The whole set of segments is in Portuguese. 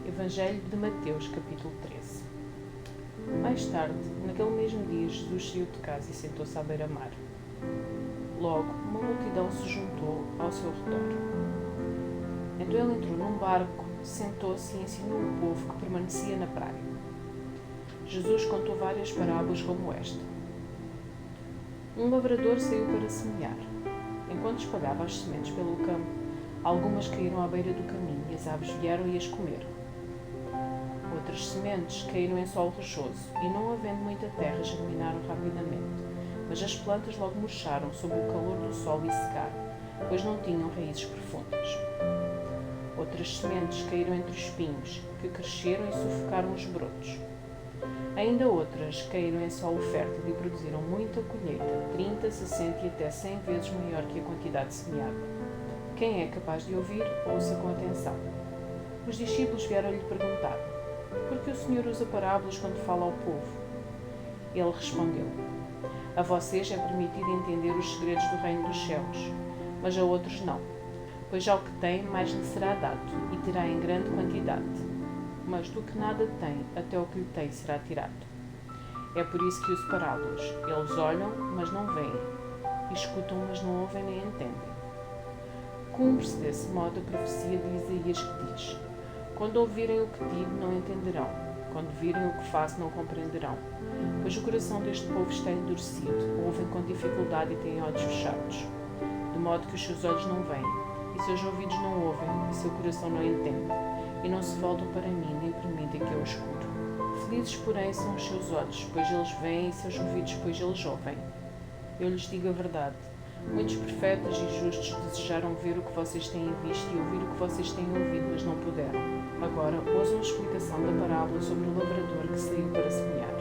Evangelho de Mateus, capítulo 13. Mais tarde, naquele mesmo dia, Jesus saiu de casa e sentou-se à beira-mar. Logo, uma multidão se juntou ao seu redor. Então ele entrou num barco, sentou-se e ensinou o povo que permanecia na praia. Jesus contou várias parábolas como esta. Um lavrador saiu para semear. Enquanto espalhava as sementes pelo campo, algumas caíram à beira do caminho e as aves vieram e as comeram. Outras sementes caíram em solo rochoso e, não havendo muita terra, germinaram rapidamente, mas as plantas logo murcharam sob o calor do sol e secaram, pois não tinham raízes profundas. Outras sementes caíram entre espinhos, que cresceram e sufocaram os brotos. Ainda outras caíram em solo fértil e produziram muita colheita, 30, 60 e até 100 vezes maior que a quantidade semeada. Quem é capaz de ouvir, ouça com atenção. Os discípulos vieram-lhe perguntar: por que o Senhor usa parábolas quando fala ao povo? Ele respondeu: a vocês é permitido entender os segredos do reino dos céus, mas a outros não. Pois ao que tem, mais lhe será dado, e terá em grande quantidade. Mas do que nada tem, até o que lhe tem será tirado. É por isso que uso parábolas. Eles olham, mas não veem, e escutam, mas não ouvem nem entendem. Cumpre-se desse modo a profecia de Isaías que diz: quando ouvirem o que digo, não entenderão. Quando virem o que faço, não compreenderão. Pois o coração deste povo está endurecido, ouvem com dificuldade e têm olhos fechados. De modo que os seus olhos não veem, e seus ouvidos não ouvem, e seu coração não entende, e não se voltam para mim, nem permitem que eu os cure. Felizes, porém, são os seus olhos, pois eles veem, e seus ouvidos, pois eles ouvem. Eu lhes digo a verdade. Muitos profetas e justos desejaram ver o que vocês têm visto e ouvir o que vocês têm ouvido, mas não puderam. Agora, ouçam a explicação da parábola sobre o lavrador que saiu para semear.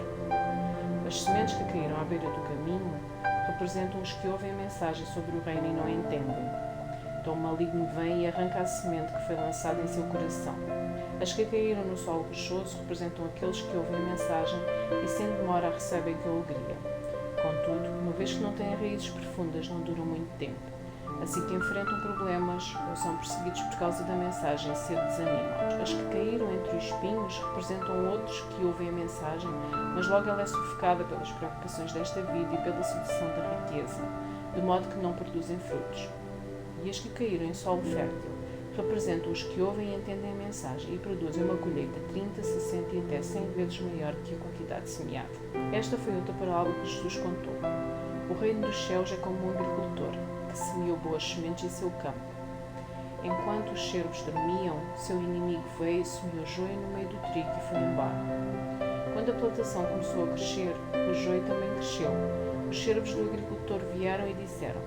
As sementes que caíram à beira do caminho representam os que ouvem a mensagem sobre o reino e não a entendem. Então o maligno vem e arranca a semente que foi lançada em seu coração. As que caíram no solo rochoso representam aqueles que ouvem a mensagem e, sem demora, a recebem com alegria. Contudo, uma vez que não têm raízes profundas, não duram muito tempo. Assim que enfrentam problemas ou são perseguidos por causa da mensagem, cedo desanimam. As que caíram entre os espinhos representam outros que ouvem a mensagem, mas logo ela é sufocada pelas preocupações desta vida e pela sedução da riqueza, de modo que não produzem frutos. E as que caíram em solo fértil representam os que ouvem e entendem a mensagem e produzem uma colheita 30, 60 e até 100 vezes maior que a quantidade semeada. Esta foi outra parábola que Jesus contou. O reino dos céus é como um agricultor que semeou boas sementes em seu campo. Enquanto os servos dormiam, seu inimigo veio e semeou joio no meio do trigo e foi embora. Quando a plantação começou a crescer, o joio também cresceu. Os servos do agricultor vieram e disseram: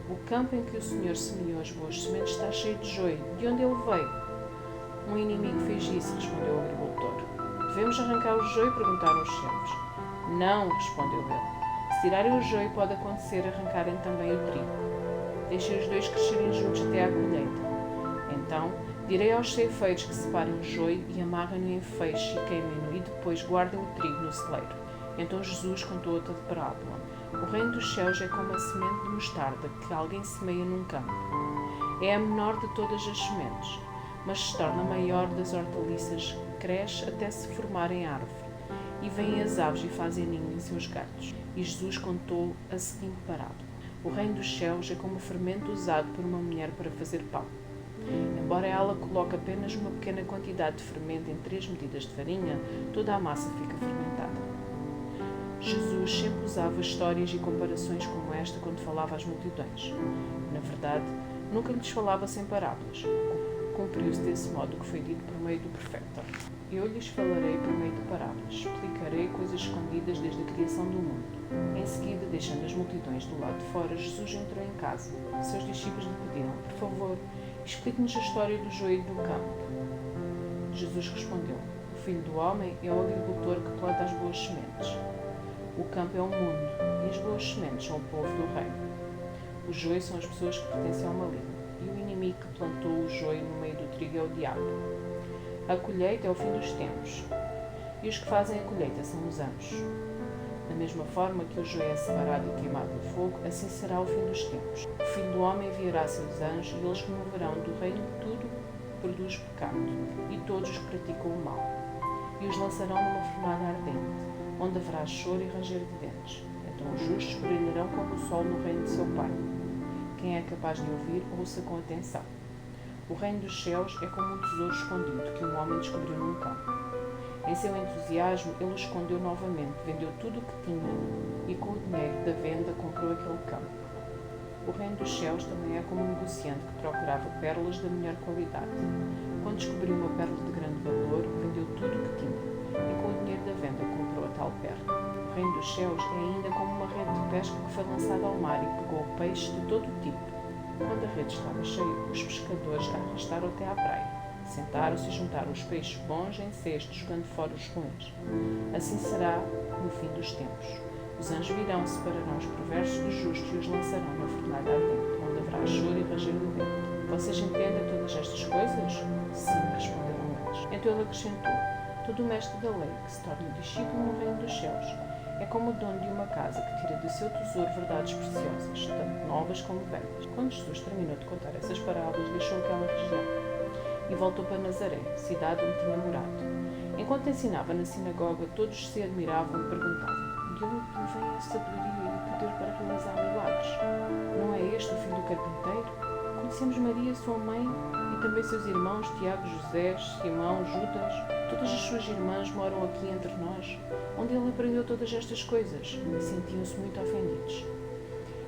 o campo em que o Senhor semeou as boas sementes está cheio de joio. De onde ele veio? Um inimigo fez isso, respondeu o agricultor. Devemos arrancar o joio? Perguntaram os servos. Não, respondeu ele. Se tirarem o joio, pode acontecer arrancarem também o trigo. Deixem os dois crescerem juntos até à colheita. Então, direi aos ceifeiros que separem o joio e amarrem-no em feixes e queimem-no, e depois guardem o trigo no celeiro. Então Jesus contou outra parábola. O reino dos céus é como a semente de mostarda que alguém semeia num campo. É a menor de todas as sementes, mas se torna a maior das hortaliças, cresce até se formar em árvore. E vêm as aves e fazem ninho em seus galhos. E Jesus contou a seguinte parábola. O reino dos céus é como o fermento usado por uma mulher para fazer pão. Embora ela coloque apenas uma pequena quantidade de fermento em 3 medidas de farinha, toda a massa fica fermentada. Jesus sempre usava histórias e comparações como esta quando falava às multidões. Na verdade, nunca lhes falava sem parábolas. Cumpriu-se desse modo o que foi dito por meio do profeta. Eu lhes falarei por meio de parábolas, explicarei coisas escondidas desde a criação do mundo. Em seguida, deixando as multidões do lado de fora, Jesus entrou em casa. Seus discípulos lhe pediram: por favor, explique-nos a história do joio do campo. Jesus respondeu: o filho do homem é o agricultor que planta as boas sementes. O campo é o mundo, e as boas sementes são o povo do reino. O joio são as pessoas que pertencem ao maligno, e o inimigo que plantou o joio no meio do trigo é o diabo. A colheita é o fim dos tempos, e os que fazem a colheita são os anjos. Da mesma forma que o joio é separado e queimado no fogo, assim será o fim dos tempos. O Filho do Homem enviará seus anjos, e eles removerão do reino tudo produz pecado, e todos os que praticam o mal. E os lançarão numa fornalha ardente, onde haverá choro e ranger de dentes. Então os justos brilharão como o sol no reino de seu Pai. Quem é capaz de ouvir, ouça com atenção. O reino dos céus é como um tesouro escondido que um homem descobriu num campo. Em seu entusiasmo, ele o escondeu novamente, vendeu tudo o que tinha e com o dinheiro da venda comprou aquele campo. O reino dos céus também é como um negociante que procurava pérolas da melhor qualidade. Quando descobriu uma pérola de grande valor, vendeu tudo o que tinha e com o dinheiro da venda comprou a tal pérola. O reino dos céus é ainda como uma rede de pesca que foi lançada ao mar e pegou peixes de todo o tipo. Quando a rede estava cheia, os pescadores a arrastaram até à praia. Sentaram-se e juntaram os peixes bons em cestos, jogando fora os ruins. Assim será no fim dos tempos. Os anjos virão, separarão os perversos dos justos e os lançarão na fornalha ardente, onde haverá choro e ranger de dente. Vocês entendem todas estas coisas? Sim, responderam eles. Então ele acrescentou: todo o mestre da lei que se torna discípulo no reino dos céus é como o dono de uma casa que tira do seu tesouro verdades preciosas, tanto novas como velhas. Quando Jesus terminou de contar essas parábolas, deixou aquela região e voltou para Nazaré, cidade onde tinha morado. Enquanto ensinava na sinagoga, todos se admiravam e perguntavam: de onde lhe vem a sabedoria e o poder para realizar milagres? Não é este o filho do carpinteiro? Conhecemos Maria, sua mãe, e também seus irmãos Tiago, José, Simão, Judas. Todas as suas irmãs moram aqui entre nós. Onde ele aprendeu todas estas coisas? E sentiam-se muito ofendidos.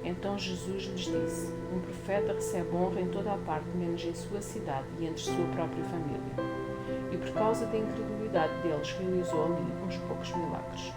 Então Jesus lhes disse: um profeta recebe honra em toda a parte, menos em sua cidade e entre sua própria família. E por causa da incredulidade deles, realizou ali uns poucos milagres.